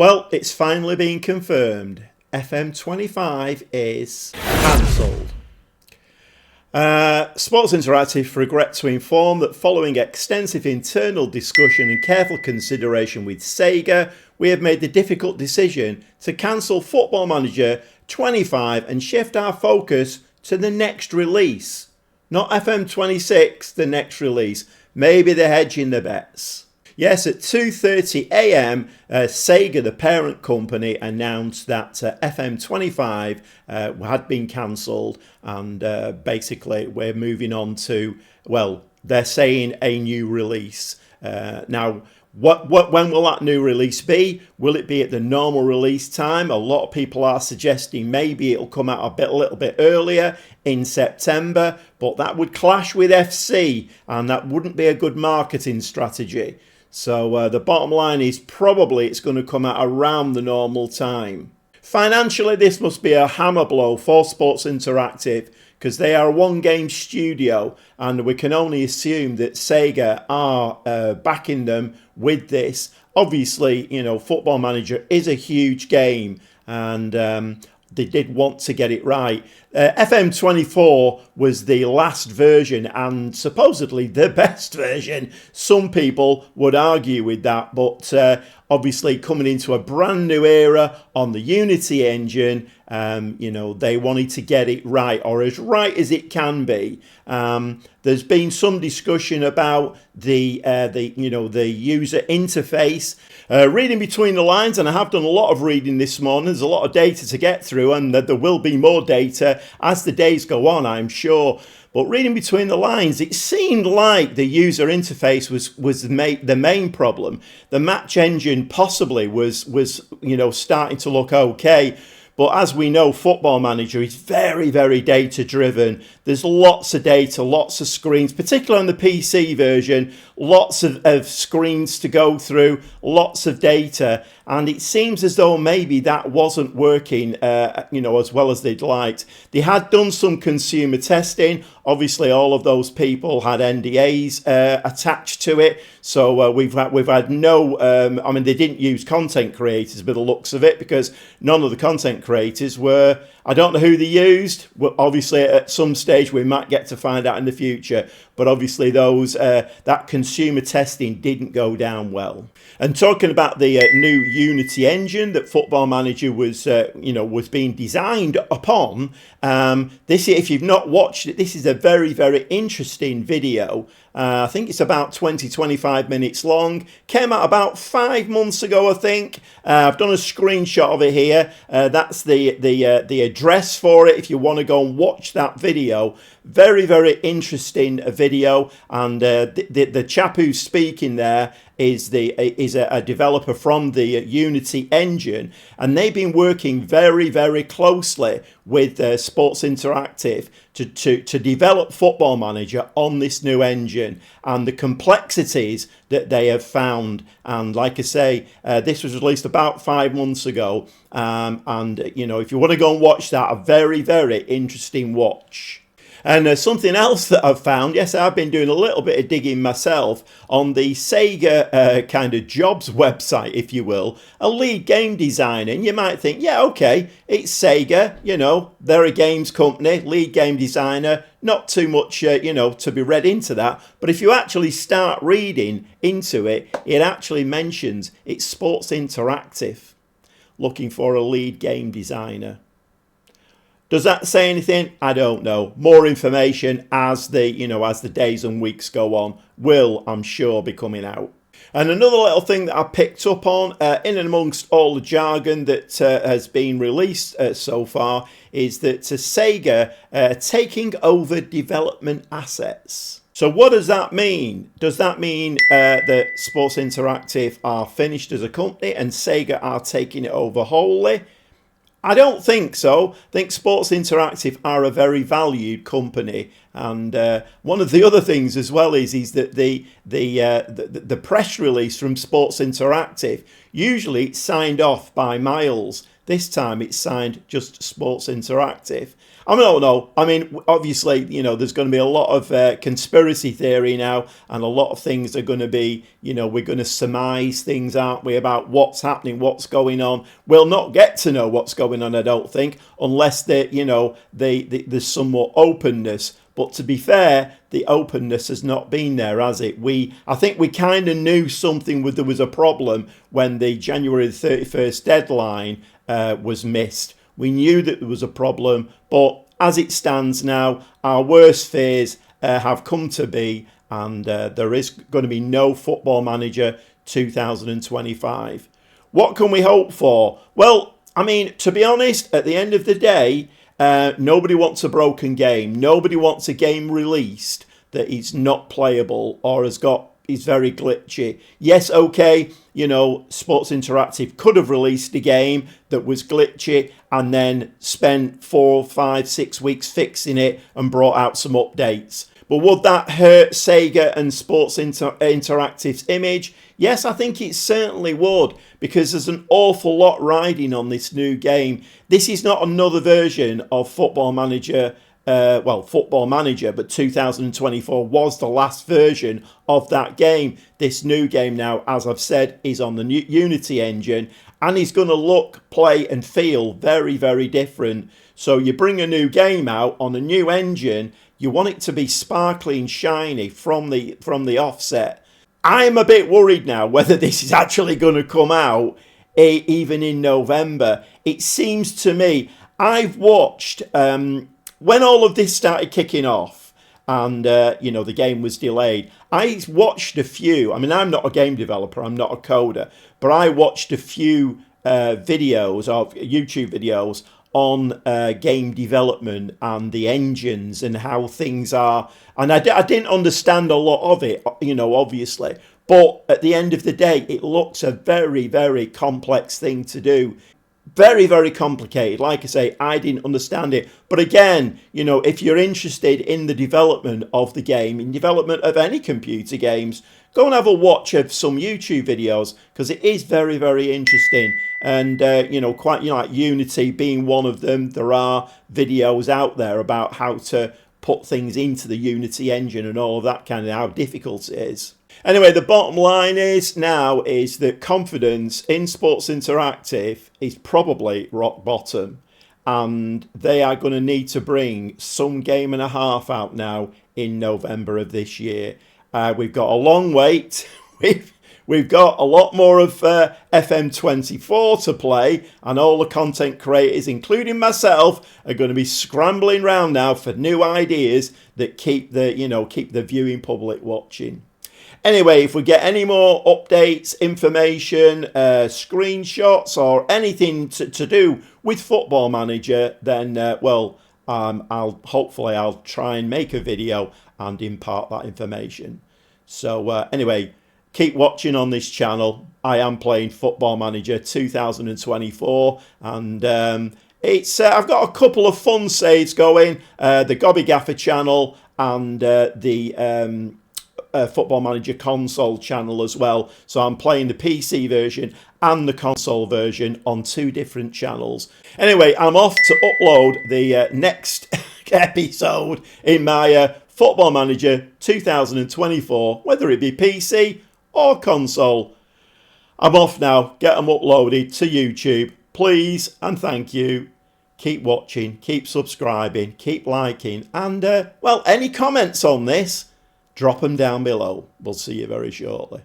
Well, it's finally been confirmed. FM25 is cancelled. Sports Interactive regret to inform that following extensive internal discussion and careful consideration with SEGA, we have made the difficult decision to cancel Football Manager 25 and shift our focus to the next release. Not FM26, the next release. Maybe they're hedging their bets. Yes, at 2:30 a.m, SEGA, the parent company, announced that FM25 had been cancelled, and basically we're moving on to, well, they're saying a new release. Now, when will that new release be? Will it be at the normal release time? A lot of people are suggesting maybe it'll come out a little bit earlier in September, but that would clash with FC, and that wouldn't be a good marketing strategy. So the bottom line is probably it's going to come out around the normal time. Financially, this must be a hammer blow for Sports Interactive because they are a one-game studio, and we can only assume that SEGA are backing them with this. Obviously, you know, Football Manager is a huge game, and they did want to get it right. FM24 was the last version and supposedly the best version. Some people would argue with that, but obviously coming into a brand new era on the Unity engine, you know, they wanted to get it right, or as right as it can be. There's been some discussion about the user interface. Reading between the lines, and I have done a lot of reading this morning, there's a lot of data to get through, and there will be more data as the days go on, I'm sure. But reading between the lines, it seemed like the user interface was the main problem. The match engine possibly was starting to look okay. But as we know, Football Manager is very, very data driven. There's lots of data, lots of screens, particularly on the PC version, lots of screens to go through, lots of data. And it seems as though maybe that wasn't working, as well as they'd liked. They had done some consumer testing. Obviously, all of those people had NDAs attached to it. So we've had no, they didn't use content creators by the looks of it, because none of the content creators were, I don't know who they used. Well, obviously, at some stage, we might get to find out in the future. But obviously, that consumer testing didn't go down well. And talking about the new Unity engine that Football Manager was being designed upon, if you've not watched it, this is a very, very interesting video. I think it's about 20-25 minutes long. Came out about 5 months ago, I think. I've done a screenshot of it here. That's the address for it if you want to go and watch that video. Very, very interesting video, and the chap who's speaking there is a developer from the Unity engine, and they've been working very, very closely with Sports Interactive to develop Football Manager on this new engine, and the complexities that they have found. And like I say, this was released about 5 months ago, and if you want to go and watch that, a very, very interesting watch. And something else that I've found, yes, I've been doing a little bit of digging myself on the SEGA kind of jobs website, if you will, a lead game designer. And you might think, yeah, okay, it's SEGA, they're a games company, lead game designer, not too much, to be read into that. But if you actually start reading into it, it actually mentions it's Sports Interactive looking for a lead game designer. Does that say anything? I don't know. More information as the days and weeks go on will, I'm sure, be coming out. And another little thing that I picked up on, in and amongst all the jargon that has been released so far, is that SEGA taking over development assets. So what does that mean? Does that mean that Sports Interactive are finished as a company and SEGA are taking it over wholly? I don't think so. I think Sports Interactive are a very valued company, and one of the other things as well is that the press release from Sports Interactive, usually it's signed off by Miles, This time it's signed just Sports Interactive. I don't know. I mean, obviously, there's going to be a lot of conspiracy theory now, and a lot of things are going to be, we're going to surmise things, aren't we, about what's happening, what's going on. We'll not get to know what's going on, I don't think, unless there's some more openness. But to be fair, the openness has not been there, has it? I think we kind of knew there was a problem when the January the 31st deadline was missed. We knew that there was a problem, but as it stands now, our worst fears have come to be, and there is going to be no Football Manager 2025. What can we hope for? Well, I mean, to be honest, at the end of the day, nobody wants a broken game. Nobody wants a game released that is not playable or is very glitchy. Yes, okay, Sports Interactive could have released a game that was glitchy and then spent 4, 5, 6 weeks fixing it and brought out some updates. But would that hurt Sega and Sports Interactive's image? Yes, I think it certainly would, because there's an awful lot riding on this new game. This is not another version of Football Manager, Football Manager, but 2024 was the last version of that game. This new game now, as I've said, is on the new Unity engine, and is going to look, play and feel very, very different. So you bring a new game out on a new engine, you want it to be sparkly and shiny from the offset. I'm a bit worried now whether this is actually going to come out even in November. It seems to me, I've watched, when all of this started kicking off and, the game was delayed, I watched a few. I mean, I'm not a game developer, I'm not a coder, but I watched a few YouTube videos on game development and the engines and how things are. And I didn't understand a lot of it, obviously. But at the end of the day, it looks a very, very complex thing to do. Very, very complicated. Like I say, I didn't understand it. But again, if you're interested in the development of the game, in development of any computer games, go and have a watch of some YouTube videos, because it is very, very interesting. And, like Unity being one of them, there are videos out there about how to put things into the Unity engine and all of that kind of how difficult it is. Anyway, the bottom line is that confidence in Sports Interactive is probably rock bottom, and they are going to need to bring some game and a half out now in November of this year. We've got a long wait. We've got a lot more of FM24 to play, and all the content creators, including myself, are going to be scrambling around now for new ideas that keep the viewing public watching. Anyway, if we get any more updates, information, screenshots, or anything to do with Football Manager, then I'll try and make a video and impart that information. So anyway, keep watching on this channel. I am playing Football Manager 2024, and I've got a couple of fun saves going. The Gobby Gaffer channel and the Football Manager console channel as well. So I'm playing the PC version and the console version on 2 different channels. Anyway, I'm off to upload the next episode in my Football Manager 2024, whether it be PC or console. I'm off now. Get them uploaded to YouTube. Please and thank you. Keep watching, keep subscribing, keep liking, and any comments on this, drop them down below. We'll see you very shortly.